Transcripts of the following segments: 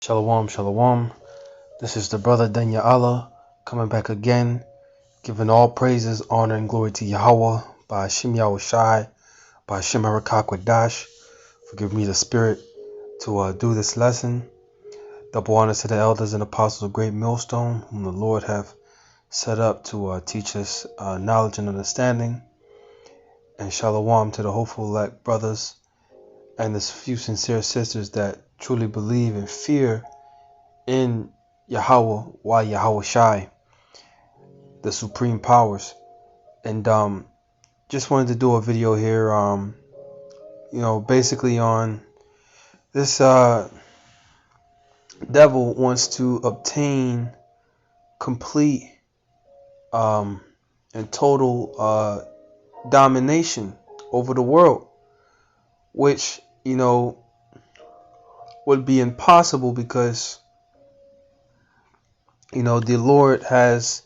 Shalom, shalom. This is the brother Danya Allah coming back again, giving all praises, honor, and glory to Yahweh by Hashem Yahweh Shai, by Hashem Harakakwadash, for giving me the spirit to do this lesson. Double honor to the elders and apostles of Great Millstone, whom the Lord have set up to teach us knowledge and understanding. And shalom to the hopeful elect brothers and the few sincere sisters that truly believe and fear in Yahweh, why Yahweh Shai, the supreme powers. And just wanted to do a video here, basically on this devil wants to obtain complete and total domination over the world, which would be impossible because the Lord has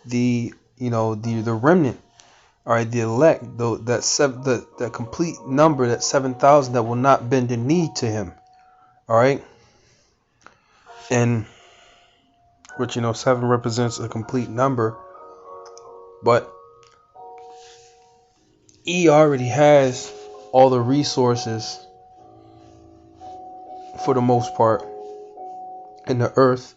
the remnant, all right, the elect, that complete number, that 7,000 that will not bend the knee to him, all right, and which 7 represents a complete number, but he already has all the resources for the most part in the earth.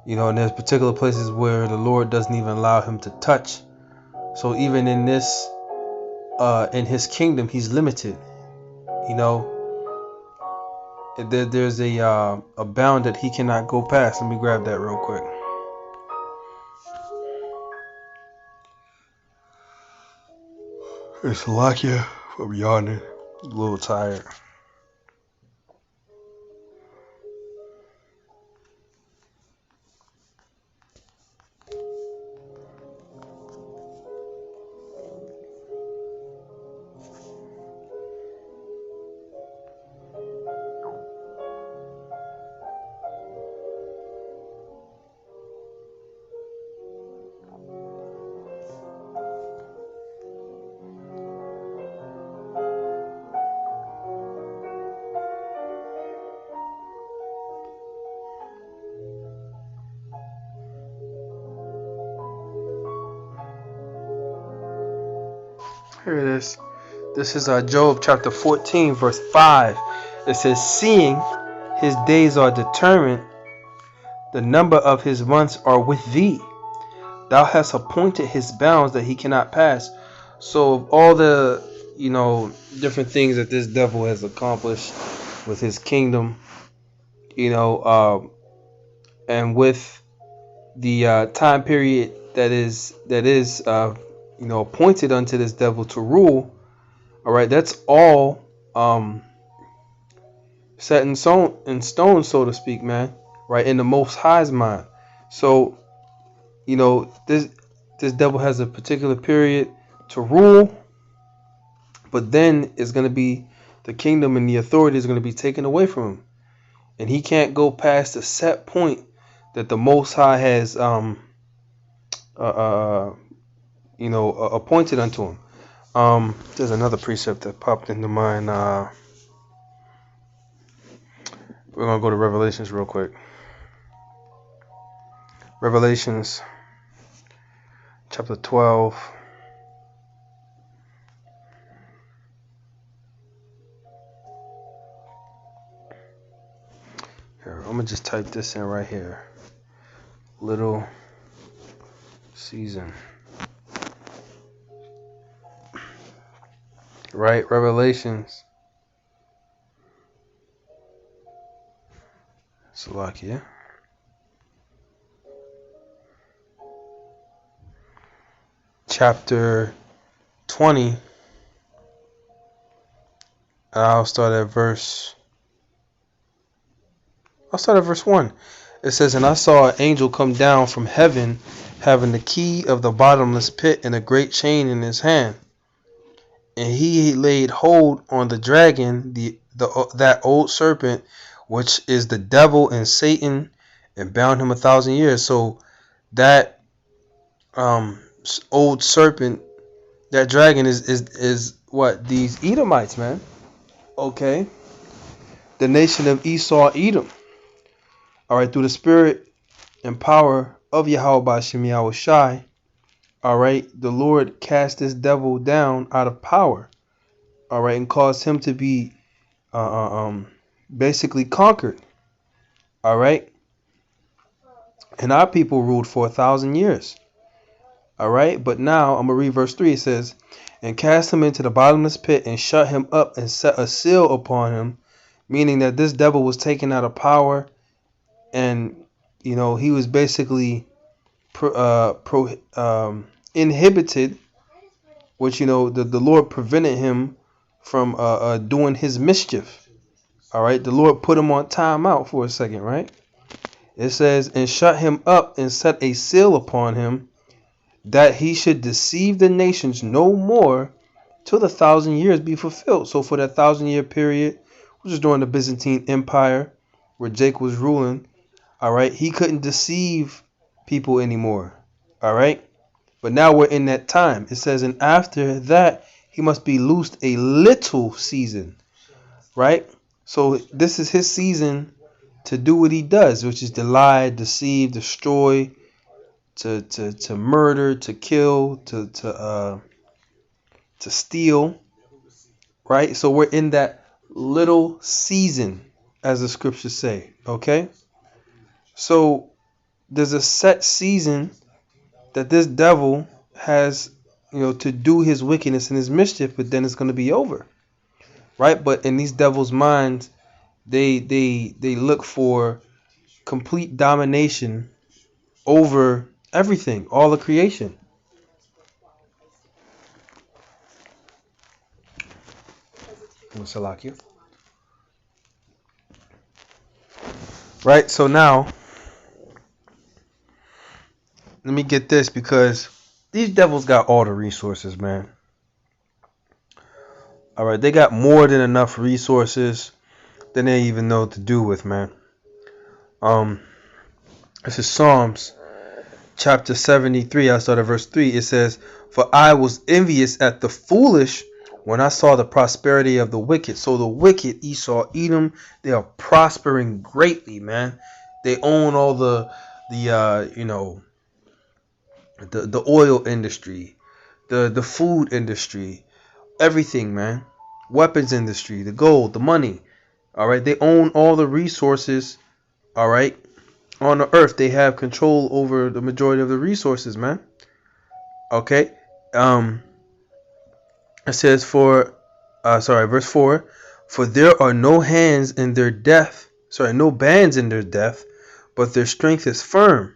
And there's particular places where the Lord doesn't even allow him to touch. So even in this, in his kingdom, he's limited. There's a bound that he cannot go past. Let me grab that real quick. It's Salakia from yawning. A little tired. Here it is. This is Job chapter 14, verse 5. It says, "Seeing his days are determined, the number of his months are with thee. Thou hast appointed his bounds that he cannot pass." So of all the different things that this devil has accomplished with his kingdom, and with the time period that is appointed unto this devil to rule, all right, that's all set in stone, so to speak, man, right, in the Most High's mind. So this devil has a particular period to rule, but then it's going to be the kingdom and the authority is going to be taken away from him, and he can't go past the set point that the Most High has appointed unto him. There's another precept that popped into mind. We're gonna go to Revelations real quick. Revelations chapter 12. Here, I'm gonna just type this in right here. Little season. Right, Revelations. Salakia. Chapter 20. I'll start at verse 1. It says, "And I saw an angel come down from heaven, having the key of the bottomless pit and a great chain in his hand. And he laid hold on the dragon, that old serpent, which is the devil and Satan, and bound him 1,000 years." So that old serpent, that dragon is what? These Edomites, man. Okay. The nation of Esau, Edom. All right, through the spirit and power of Yahweh Ba'Shem Yahweh Shai, all right, the Lord cast this devil down out of power, all right, and caused him to be basically conquered, all right. And our people ruled for 1,000 years, all right. But now I'm gonna read verse 3. It says, "And cast him into the bottomless pit, and shut him up, and set a seal upon him," meaning that this devil was taken out of power, and he was basically inhibited, which the Lord prevented him from doing his mischief. All right, the Lord put him on timeout for a second, right? It says, "And shut him up, and set a seal upon him, that he should deceive the nations no more, till the 1,000 years be fulfilled." So for that 1,000-year period, which is during the Byzantine Empire, where Jake was ruling, all right, he couldn't deceive people anymore, all right. But now we're in that time. It says, "And after that, he must be loosed a little season," right? So this is his season to do what he does, which is to lie, deceive, destroy, to murder, to kill, to steal, right? So we're in that little season, as the scriptures say, okay? So there's a set season that this devil has, to do his wickedness and his mischief, but then it's going to be over, right? But in these devils' minds, they look for complete domination over everything, all the creation. Right, so now let me get this, because these devils got all the resources, man. All right, they got more than enough resources than they even know what to do with, man. This is Psalms chapter 73. I start at verse 3. It says, "For I was envious at the foolish when I saw the prosperity of the wicked." So the wicked, Esau, Edom, they are prospering greatly, man. They own all the oil industry, the food industry, everything, man. Weapons industry, the gold, the money. All right, they own all the resources. All right, on the earth, they have control over the majority of the resources, man. Okay, it says verse 4, "For there are no bands in their death, but their strength is firm.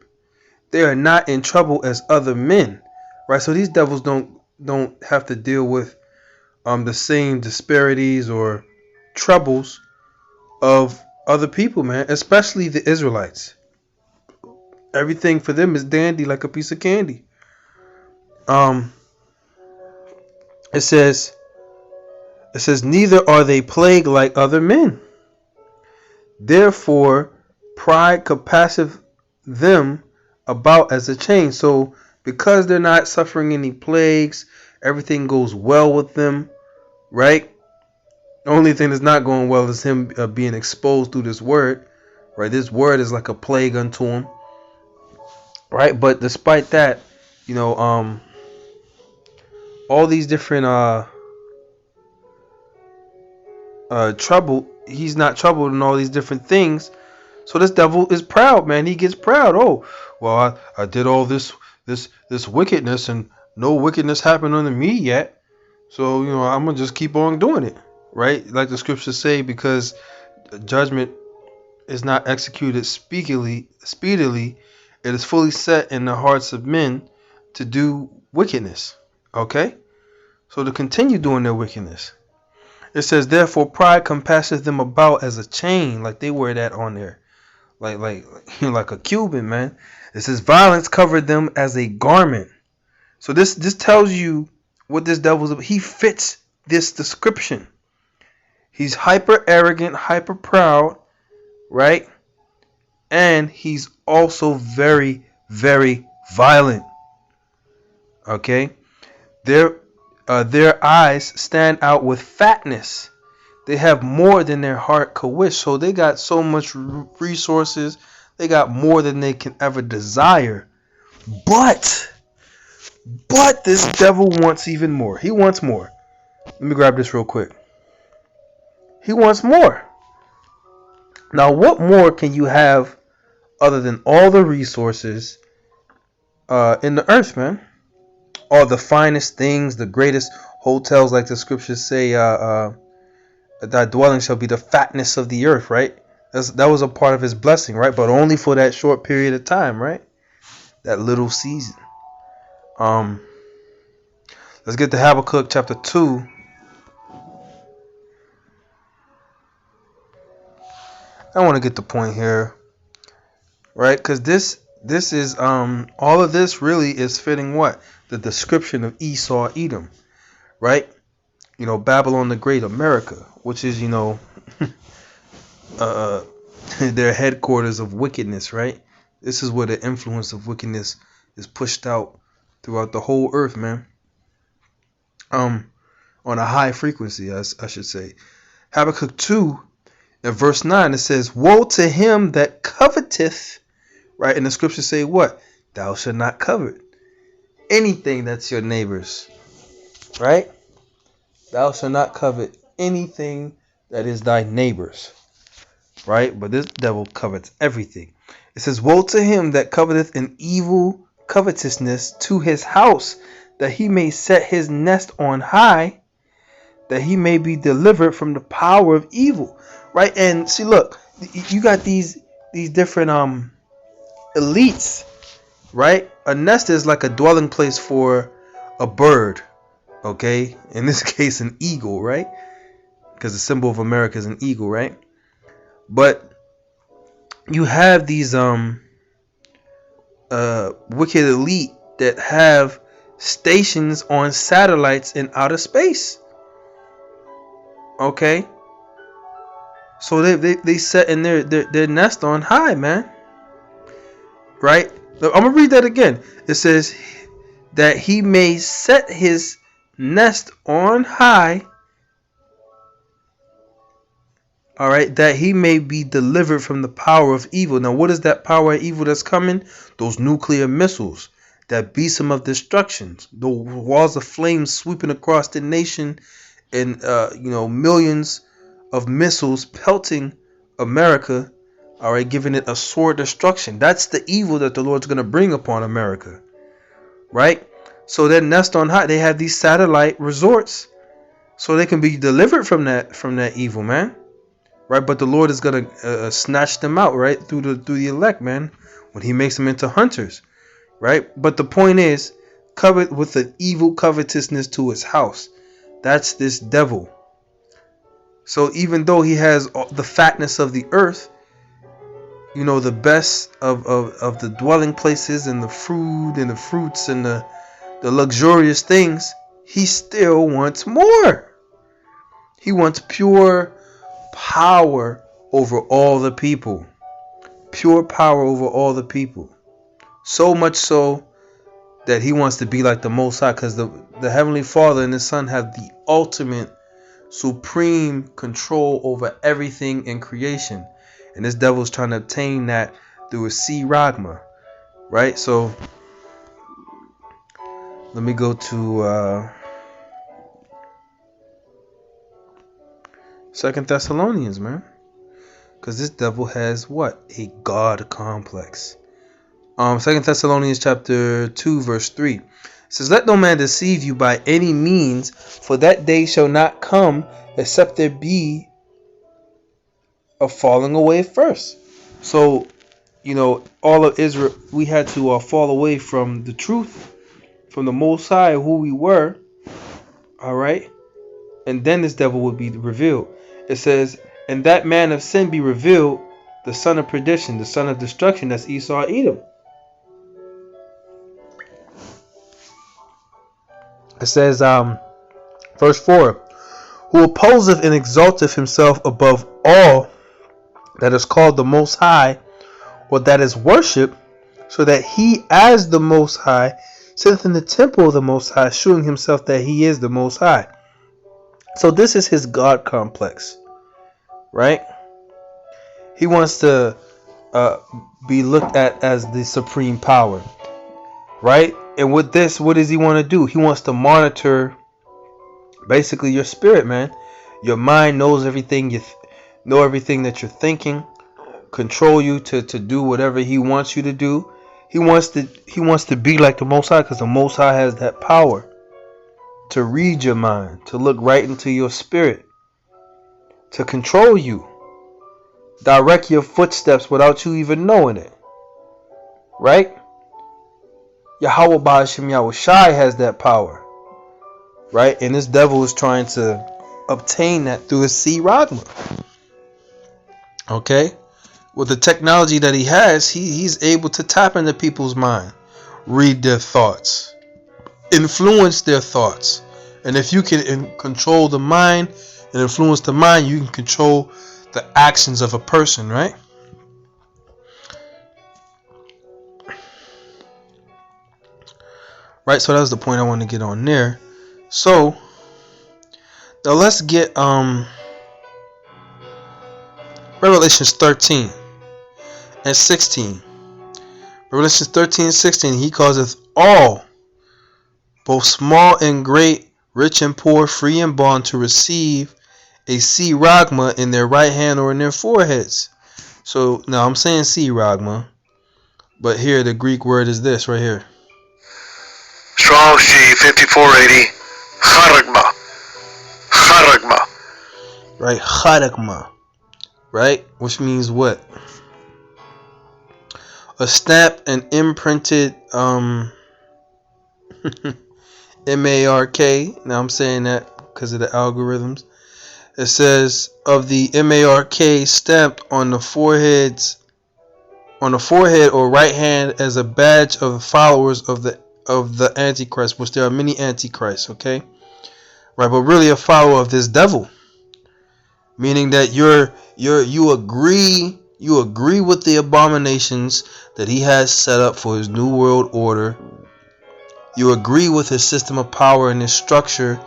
They are not in trouble as other men." Right, so these devils don't have to deal with the same disparities or troubles of other people, man, especially the Israelites. Everything for them is dandy like a piece of candy. It says, "Neither are they plagued like other men. Therefore, pride compasseth them about as a chain." So, because they're not suffering any plagues, everything goes well with them, right? The only thing that's not going well is him being exposed through this word, right? This word is like a plague unto him, right? But despite that, all these different trouble, he's not troubled in all these different things. So this devil is proud, man. He gets proud. Oh, well, I did all this wickedness, and no wickedness happened unto me yet. So I'm gonna just keep on doing it, right? Like the scriptures say, because judgment is not executed speedily, it is fully set in the hearts of men to do wickedness. Okay, so to continue doing their wickedness. It says, "Therefore pride compasseth them about as a chain," like they wear that on there, like a Cuban, man. It says, "Violence covered them as a garment." So this tells you what this devil's about. He fits this description. He's hyper arrogant, hyper proud, right? And he's also very, very violent. Okay, their eyes stand out with fatness. They have more than their heart could wish. So they got so much resources, They got more than they can ever desire. But this devil wants even more. He wants more. Let me grab this real quick. He wants more. Now, what more can you have other than all the resources in the earth, man? All the finest things, the greatest hotels, like the scriptures say, thy dwelling shall be the fatness of the earth, right? That was a part of his blessing, right? But only for that short period of time, right? That little season. Let's get to Habakkuk chapter 2. I want to get the point here, right? Because this is all of this really is fitting what? The description of Esau, Edom, right? You know, Babylon the Great, America, which is, you know, their headquarters of wickedness, right? This is where the influence of wickedness is pushed out throughout the whole earth, man. On a high frequency, as I should say. Habakkuk 2, in verse 9, it says, woe to him that coveteth, right? And the scriptures say what? Thou shalt not covet anything that's your neighbor's, right? Thou shalt not covet anything that is thy neighbor's, right? But this devil covets everything. It says, woe to him that coveteth an evil covetousness to his house, that he may set his nest on high, that he may be delivered from the power of evil, right? And see, look, you got these different elites, right? A nest is like a dwelling place for a bird, okay? In this case, an eagle, right? Because the symbol of America is an eagle, right? But you have these wicked elite that have stations on satellites in outer space. Okay, so they set in their nest on high, man. Right? I'm gonna read that again. It says that he may set his nest on high. All right, that he may be delivered from the power of evil. Now, what is that power of evil that's coming? Those nuclear missiles, that besom of destruction, the walls of flames sweeping across the nation, and millions of missiles pelting America. All right, giving it a sword destruction. That's the evil that the Lord's going to bring upon America, right? So their nest on high, they have these satellite resorts, so they can be delivered from that evil, man. Right, but the Lord is gonna snatch them out, right, through the elect, man, when He makes them into hunters, right? But the point is, covet with an evil covetousness to his house. That's this devil. So even though he has the fatness of the earth, you know, the best of the dwelling places and the food and the fruits and the luxurious things, he still wants more. He wants pure power over all the people. Pure power over all the people. So much so that he wants to be like the Most High, because the Heavenly Father and the Son have the ultimate supreme control over everything in creation. And this devil's trying to obtain that through a C Ragma. Right? So let me go to 2 Thessalonians, man. Because this devil has what? A God complex. 2 Thessalonians chapter 2 verse 3. It says, let no man deceive you by any means, for that day shall not come except there be a falling away first. So, you know, all of Israel, we had to fall away from the truth, from the Most High, who we were. All right. And then this devil would be revealed. It says, and that man of sin be revealed, the son of perdition, the son of destruction. That's Esau, Edom. It says, verse 4, who opposeth and exalteth himself above all that is called the Most High, or that is worshipped, so that he as the Most High sitteth in the temple of the Most High, shewing himself that he is the Most High. So this is his God complex, right? He wants to be looked at as the supreme power, right? And with this, what does he want to do? He wants to monitor basically your spirit, man. Your mind knows everything. Know everything that you're thinking. Control you to do whatever he wants you to do. He wants to be like the Most High, because the Most High has that power to read your mind, to look right into your spirit, to control you, direct your footsteps without you even knowing it, right? Yahweh Ba'ashim Yahushai has that power, right? And this devil is trying to obtain that through his seed Ragma. Okay? With the technology that he has, he's able to tap into people's mind, read their thoughts, influence their thoughts. And if you can control the mind and influence the mind, you can control the actions of a person, right? Right, so that was the point I want to get on there. So now let's get Revelations 13 and 16. Revelations 13 and 16, he causeth all, both small and great, rich and poor, free and bond, to receive a siragma in their right hand or in their foreheads. So now I'm saying siragma, but here the Greek word is this right here. Strong C 5480, charagma. Charagma. Right, charagma. Right, which means what? A stamped and imprinted MARK. Now I'm saying that because of the algorithms. It says of the MARK stamped on the forehead or right hand as a badge of followers of the Antichrist, which there are many Antichrists, okay? Right, but really a follower of this devil. Meaning that you agree with the abominations that he has set up for his new world order. You agree with his system of power and his structure,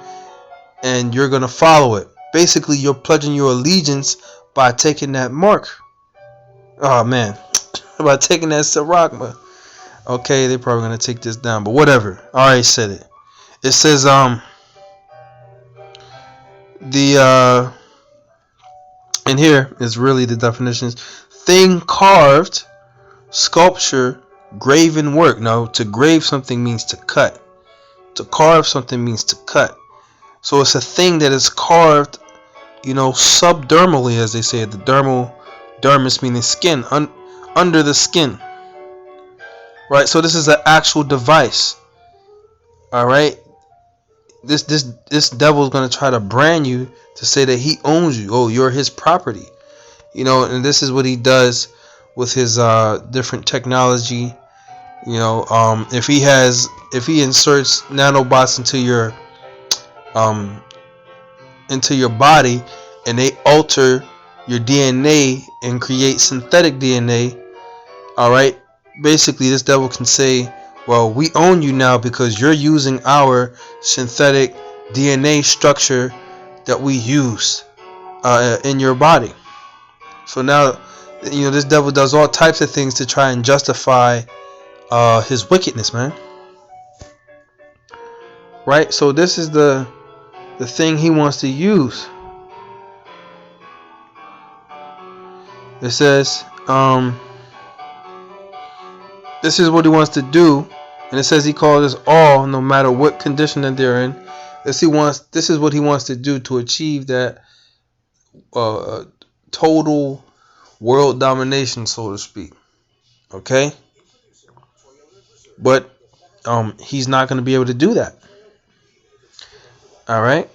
and you're going to follow it. Basically, you're pledging your allegiance by taking that mark. Oh man, by taking that siragma. Okay, they're probably going to take this down, but whatever. I already said it. It says and here is really the definitions: thing carved, sculpture, graven work. Now, to grave something means to cut. To carve something means to cut. So it's a thing that is carved, subdermally, as they say. The dermis meaning skin, under the skin. Right. So this is an actual device. All right. This devil is going to try to brand you to say that he owns you. Oh, you're his property. And this is what he does with his different technology. If he inserts nanobots into your body, and they alter your DNA and create synthetic DNA, all right, basically this devil can say, well, we own you now because you're using our synthetic DNA structure that we use in your body. So now, this devil does all types of things to try and justify his wickedness, man. Right? So this is the thing he wants to use. It says, this is what he wants to do, and it says he calls us all, no matter what condition that they're in. This is what he wants to do to achieve that total world domination, so to speak. Okay, but he's not going to be able to do that. All right.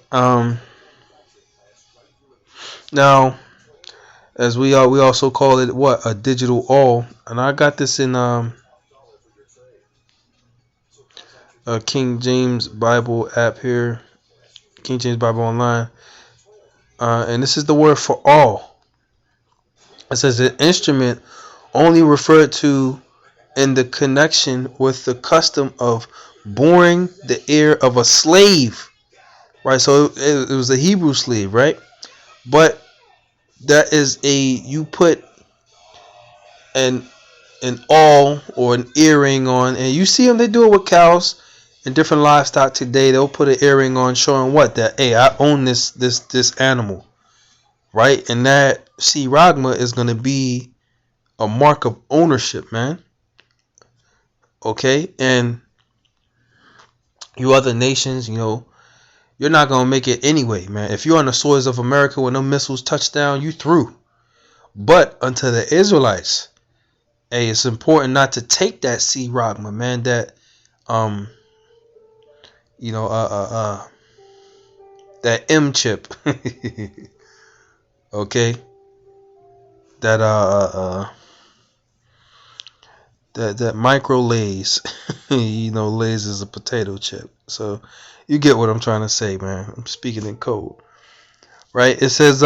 Now, as we also call it what, a digital all, and I got this in King James Bible app here, King James Bible Online, and this is the word for all. It says an instrument only referred to in the connection with the custom of boring the ear of a slave, right? So it was a Hebrew slave, right? But that is you put and an awl or an earring on, and you see them. They do it with cows and different livestock today. They'll put an earring on, showing what, that hey, I own this animal, right? And that siragma is gonna be a mark of ownership, man. Okay, and you other nations, you're not gonna make it anyway, man. If you're on the soils of America when them missiles touch down, you through. But unto the Israelites, hey, it's important not to take that siragma, man. That that M chip, okay. That that micro Lay's, Lay's is a potato chip. So you get what I'm trying to say, man. I'm speaking in code, right? It says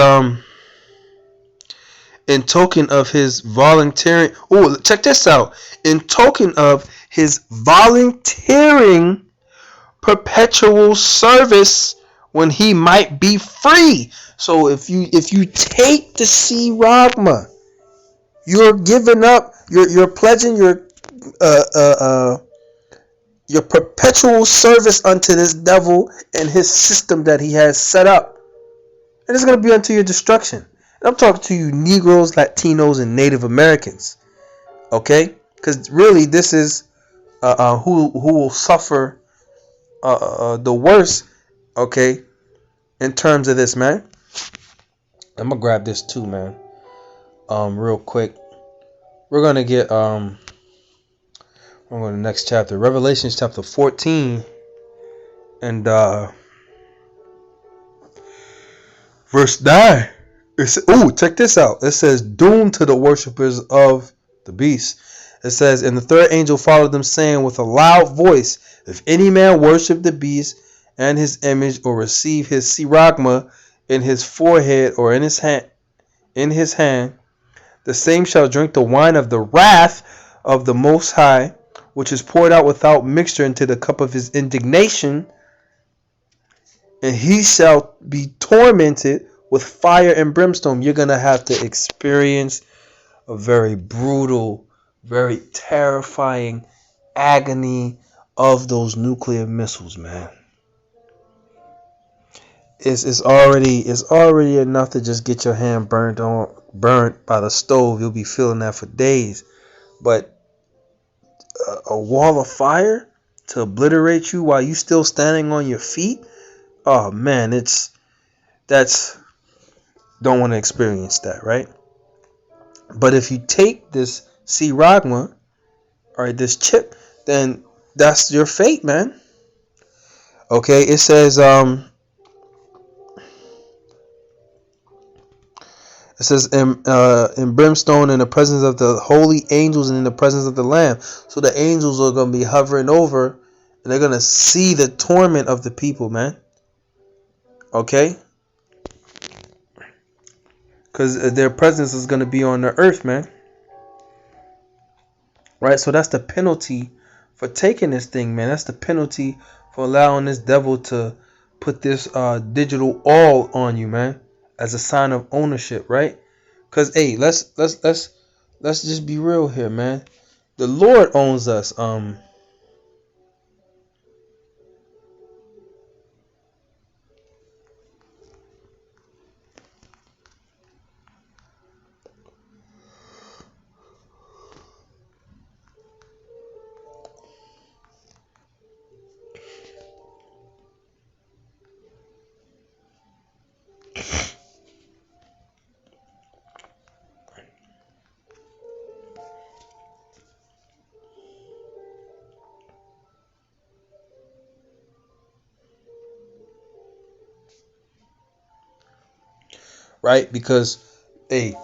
in token of his volunteering. Oh, check this out. In token of his volunteering perpetual service when he might be free. So if you take the siragma, you're giving up, you're pledging your perpetual service unto this devil and his system that he has set up, and it's going to be unto your destruction. And I'm talking to you Negroes, Latinos, and Native Americans, okay? Because really, this is who will suffer the worst, okay, in terms of this, man. I'm gonna grab this too, man. Real quick. We're gonna get we're going to the next chapter, Revelations chapter 14, and verse 9. Check this out. It says, "Doomed to the worshippers of the beast." It says, "And the third angel followed them, saying with a loud voice, if any man worship the beast and his image, or receive his siragma in his forehead or in his hand, the same shall drink the wine of the wrath of the Most High, which is poured out without mixture into the cup of his indignation, and he shall be tormented with fire and brimstone." You're going to have to experience a very brutal, very terrifying agony of those nuclear missiles, man. It's already enough to just get your hand burnt by the stove. You'll be feeling that for days. But a wall of fire to obliterate you while you still standing on your feet, oh man, don't want to experience that, right? But if you take this siragma, or this chip, then that's your fate, man. Okay, it says in brimstone, in the presence of the holy angels and in the presence of the Lamb. So the angels are going to be hovering over, and they're going to see the torment of the people, man. Okay? Because their presence is going to be on the earth, man. Right? So that's the penalty for taking this thing, man. That's the penalty for allowing this devil to put this digital all on you, man, as a sign of ownership, right? Because hey, let's just be real here, man. The Lord owns us. Right? Because, hey,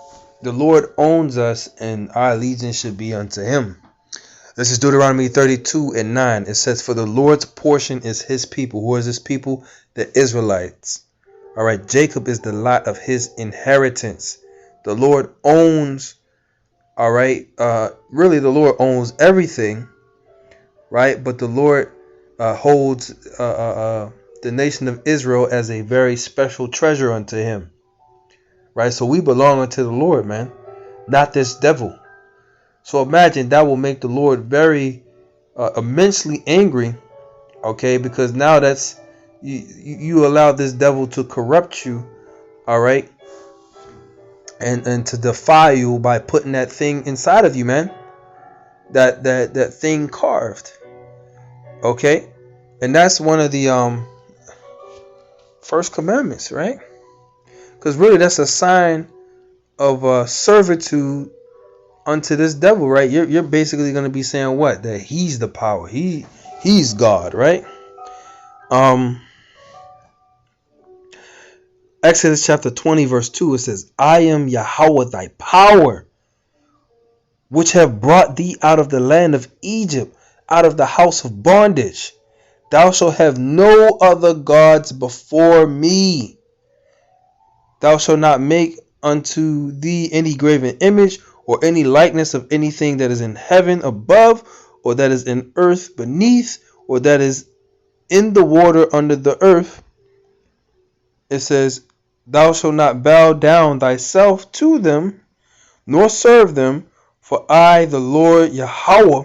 the Lord owns us, and our allegiance should be unto him. This is Deuteronomy 32:9. It says, "For the Lord's portion is his people." Who is his people? The Israelites. All right, Jacob is the lot of his inheritance. The Lord owns, all right, really the Lord owns everything, right? But the Lord holds the nation of Israel as a very special treasure unto him. Right, so we belong unto the Lord, man, not this devil. So imagine that will make the Lord very immensely angry. Okay, because now that's you allow this devil to corrupt you. All right, and to defy you by putting that thing inside of you, man. That thing carved. Okay, and that's one of the first commandments, right? Because really that's a sign of servitude unto this devil, right? You're basically going to be saying what? That he's the power. He's God, right? Exodus chapter 20 verse 2, it says, I am Yahweh thy power, which have brought thee out of the land of Egypt, out of the house of bondage. Thou shalt have no other gods before me. Thou shalt not make unto thee any graven image, or any likeness of anything that is in heaven above, or that is in earth beneath, or that is in the water under the earth. It says, thou shalt not bow down thyself to them, nor serve them, for I, the Lord Yahweh,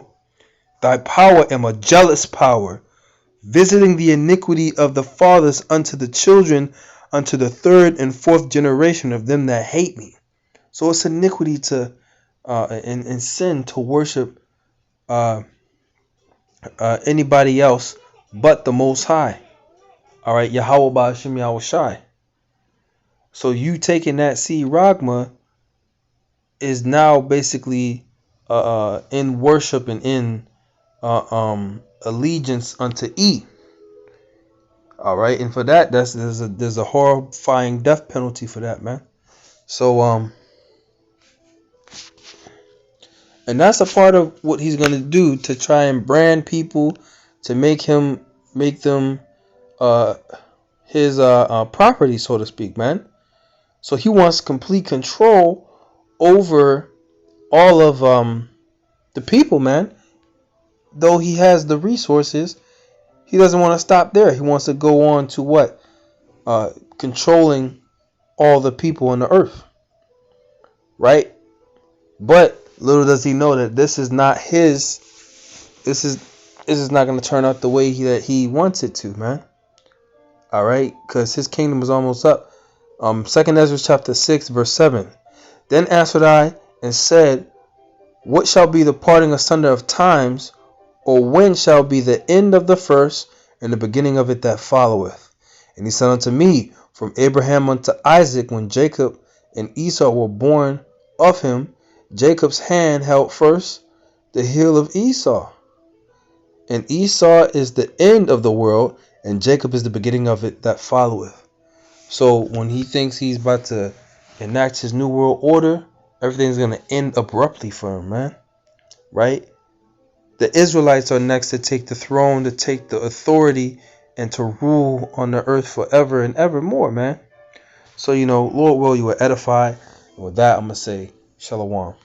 thy power, am a jealous power, visiting the iniquity of the fathers unto the children, unto the third and fourth generation of them that hate me. So it's iniquity to and sin to worship anybody else but the Most High. All right, Yahweh Ba'ashem Yahweh Shai. So you taking that seed Ragma is now basically in worship and in allegiance unto E. All right, and for that, there's a horrifying death penalty for that, man. So and that's a part of what he's gonna do to try and brand people, to make them his property, so to speak, man. So he wants complete control over all of the people, man. Though he has the resources, he doesn't want to stop there. He wants to go on to what? Controlling all the people on the earth, right? But little does he know that this is not his. This is not going to turn out the way that he wants it to, man. All right, because his kingdom is almost up. 2nd Ezra chapter 6 verse 7. Then answered I and said, what shall be the parting asunder of times, or when shall be the end of the first and the beginning of it that followeth? And he said unto me, from Abraham unto Isaac, when Jacob and Esau were born of him, Jacob's hand held first the heel of Esau. And Esau is the end of the world, and Jacob is the beginning of it that followeth. So when he thinks he's about to enact his new world order, everything's going to end abruptly for him, man. Right? The Israelites are next to take the throne, to take the authority, and to rule on the earth forever and evermore, man. So, Lord will, you will edify. And with that, I'm going to say, Shalom.